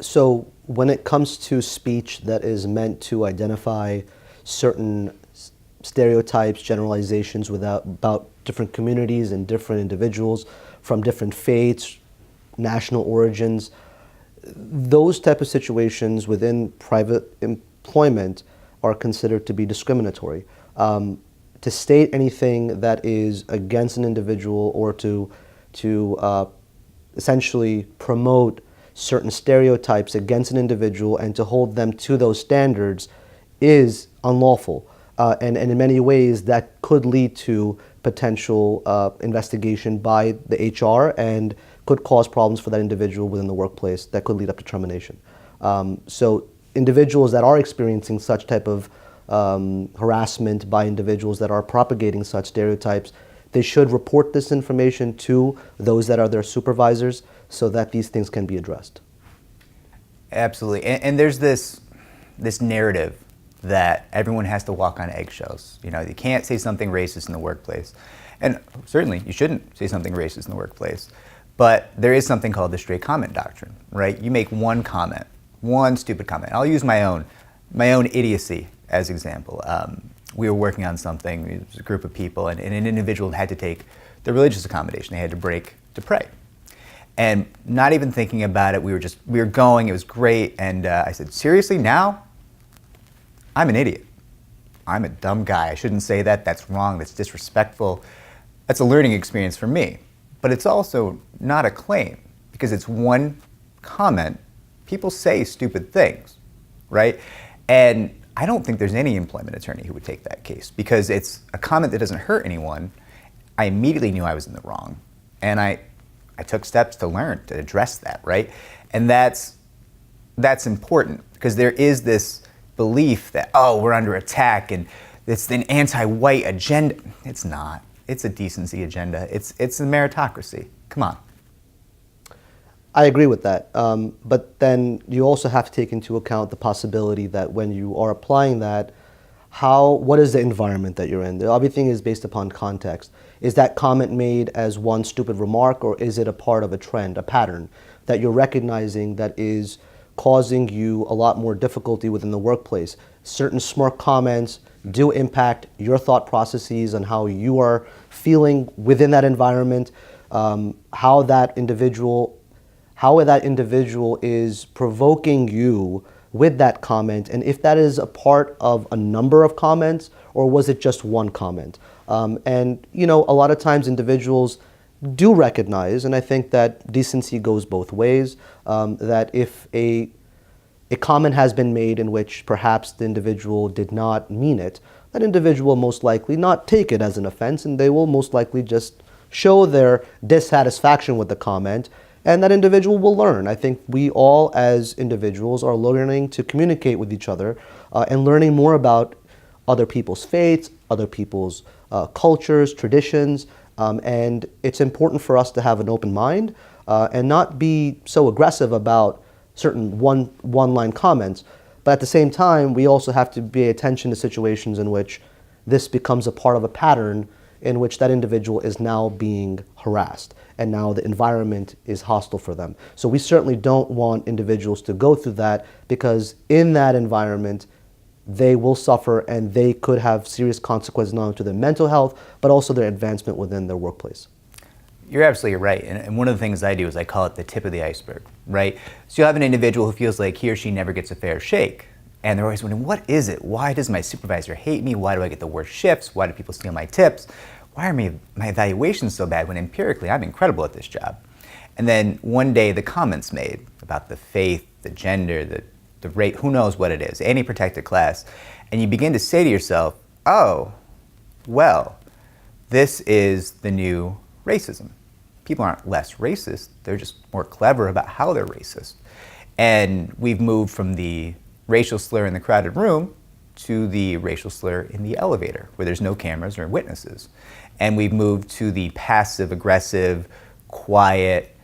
So when it comes to speech that is meant to identify certain stereotypes, generalizations about different communities and different individuals from different faiths, national origins, those type of situations within private employment are considered to be discriminatory. To state anything that is against an individual or to essentially promote certain stereotypes against an individual and to hold them to those standards is unlawful. And in many ways that could lead to potential investigation by the HR and could cause problems for that individual within the workplace that could lead up to termination. So individuals that are experiencing such type of harassment by individuals that are propagating such stereotypes, they should report this information to those that are their supervisors so that these things can be addressed. Absolutely. And there's this narrative that everyone has to walk on eggshells. You know, you can't say something racist in the workplace. And certainly you shouldn't say something racist in the workplace. But there is something called the stray comment doctrine, right? You make one comment, one stupid comment. I'll use my own idiocy as example. We were working on something, it was a group of people, and an individual had to take the religious accommodation. They had to break to pray. And not even thinking about it, we were going, it was great, and I said, seriously, now? I'm an idiot. I'm a dumb guy. I shouldn't say that. That's wrong. That's disrespectful. That's a learning experience for me. But it's also not a claim because it's one comment. People say stupid things, right? And I don't think there's any employment attorney who would take that case because it's a comment that doesn't hurt anyone. I immediately knew I was in the wrong. And I took steps to learn, to address that, right? And that's important because there is this belief that, oh, we're under attack and it's an anti-white agenda. It's not. It's a decency agenda. It's a meritocracy. Come on. I agree with that. But then you also have to take into account the possibility that when you are applying that, what is the environment that you're in? Everything is based upon context. Is that comment made as one stupid remark, or is it a part of a trend, a pattern that you're recognizing that is causing you a lot more difficulty within the workplace? Certain smart comments do impact your thought processes and how you are feeling within that environment, how that individual is provoking you with that comment, and if that is a part of a number of comments or was it just one comment. And you know, a lot of times individuals do recognize, and I think that decency goes both ways, that if a comment has been made in which perhaps the individual did not mean it, that individual will most likely not take it as an offense, and they will most likely just show their dissatisfaction with the comment, and that individual will learn. I think we all as individuals are learning to communicate with each other and learning more about other people's faiths, other people's cultures, traditions, and it's important for us to have an open mind and not be so aggressive about certain one-line comments. But at the same time, we also have to pay attention to situations in which this becomes a part of a pattern in which that individual is now being harassed and now the environment is hostile for them. So we certainly don't want individuals to go through that, because in that environment, they will suffer and they could have serious consequences not only to their mental health, but also their advancement within their workplace. You're absolutely right. And one of the things I do is I call it the tip of the iceberg, right? So you'll have an individual who feels like he or she never gets a fair shake. And they're always wondering, what is it? Why does my supervisor hate me? Why do I get the worst shifts? Why do people steal my tips? Why are my evaluations so bad when empirically I'm incredible at this job? And then one day the comments made about the faith, the gender, the rate, who knows what it is, any protected class. And you begin to say to yourself, oh, well, this is the new racism. People aren't less racist, they're just more clever about how they're racist. And we've moved from the racial slur in the crowded room to the racial slur in the elevator, where there's no cameras or witnesses. And we've moved to the passive, aggressive, quiet,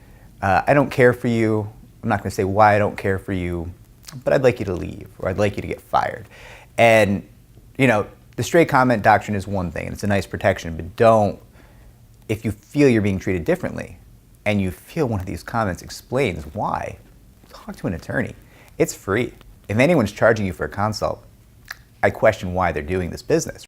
I don't care for you. I'm not gonna say why I don't care for you, but I'd like you to leave, or I'd like you to get fired. And you know, the stray comment doctrine is one thing, and it's a nice protection, but don't, if you feel you're being treated differently, and you feel one of these comments explains why, talk to an attorney. It's free. If anyone's charging you for a consult, I question why they're doing this business.